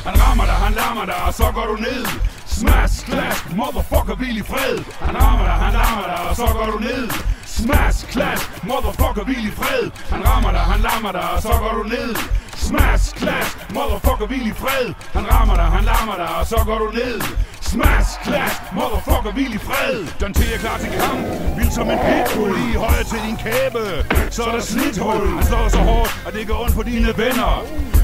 Han rammer dig, han lammer dig, og så går du ned. Smash, clash, motherfucker, hvil i fred. Han rammer dig, han lammer dig, og så går du ned. Smash, clash, motherfucker, hvil i fred. Han rammer dig, han lammer dig, og så går du ned. Smash, clash, motherfucker, hvil i fred. Han rammer dig, han lammer dig, og så går du ned. Smash, clash, motherfucker, hvil i fred. John T er klar til kamp, vild som en pitbull. I højre til din kæbe, så er der slidthul. Han slår så hårdt, at det går ondt på dine venner.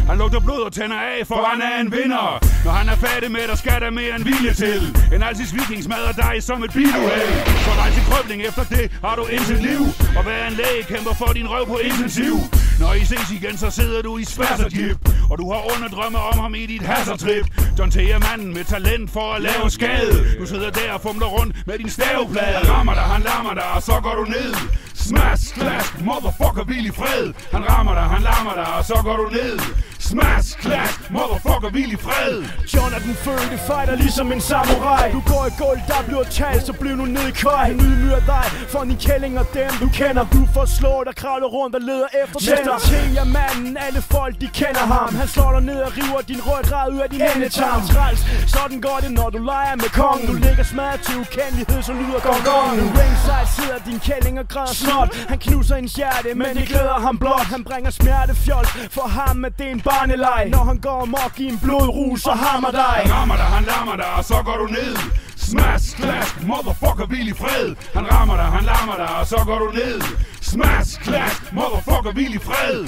Han lugter blod og tænder af, for han er en vinder. Når han er færdig med dig, skal der mere end vilje til. En alsids viking smadrer dig som et biluheld. Så dig til krøbling, efter det har du intet liv. Og hver en læge kæmper for din røv på intensiv. Når I ses igen, så sidder du i spassergip. Og du har onde drømme om ham i dit hassertrip. John T er manden med talent for at lave skade. Du sidder der og fumler rundt med din staveplade. Han rammer dig, han lammer dig, og så går du ned. Smash, clash, motherfucker, hvil i fred. Han rammer dig, han lammer dig, og så går du ned. Smash, clash, motherfucker, hvil i fred. John er den fødte fighter, ligesom en samurai. Du går i gulv, der bliver talt, så bliv nu ned i kaj. Han ydmyger dig for din kælling og dem du kender. Du får slået og kravler rundt og leder efter tænder. Mester T er manden, alle folk de kender ham. Han slår dig ned og river din ryggrad ud af din endetarm. Træls, sådan går det når du leger med kongen. Du ligger smadret til ukendelighed, så lyder gong gong. Ringside sidder din kælling og græder snot. Han knuser ens hjerte, men det glæder ham blot. Han bringer smertefjold, for ham er det en barneleg. Når han går amok i en blodrus, så hammer dig. Han rammer dig, han lammer dig, og så går du ned. Smash, clash, motherfucker, hvil i fred. Han rammer dig, han lammer dig, og så går du ned. Smash, clash, motherfucker, hvil i fred.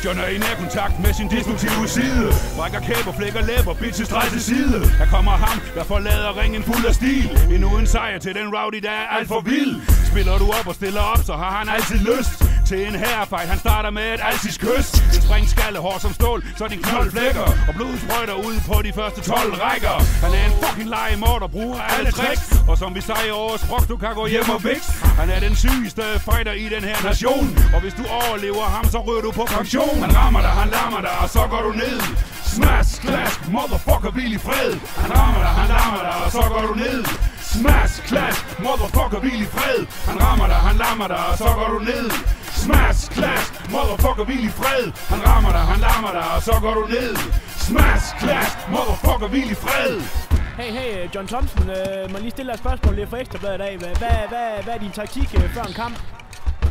John er i nærkontakt med sin destruktive side. Brækker kæber, flækker læber, bitches drej til side. Her kommer ham, der forlader ringen fuld af stil. Endnu en sejr til den rowdy, der er alt for vild. Spiller du op og stiller op, så har han altid lyst til en herrefight. Han starter med et alsids kys. En springskalle, hård som stål, så din knold flækker. Og blodet sprøjter ud på de første 12 rækker. Han er en fucking legemord og bruger alle tricks. Og som vi siger over sprog, du kan gå hjem og vækst. Han er den sygeste fighter i den her nation. Og hvis du overlever ham, så ryger du på pension. Han rammer dig, han lammer dig, og så går du ned. Smash, clash, motherfucker, hvil i fred. Han rammer dig, han lammer dig, og så går du ned. Smash, clash, motherfucker, hvil i fred. Han rammer dig, han lammer dig, og så går du ned. Smash, clash, motherfucker, hvil i fred. Han rammer dig, han lammer dig, og så går du ned. Smash, clash, motherfucker, hvil i fred. Hey, John Thomsen, må lige stille dig et spørgsmål lidt for Ekstrabladet i dag. Hvad er din taktik før en kamp?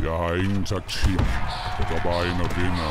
Jeg har ingen taktik. Jeg går bare ind og vinder.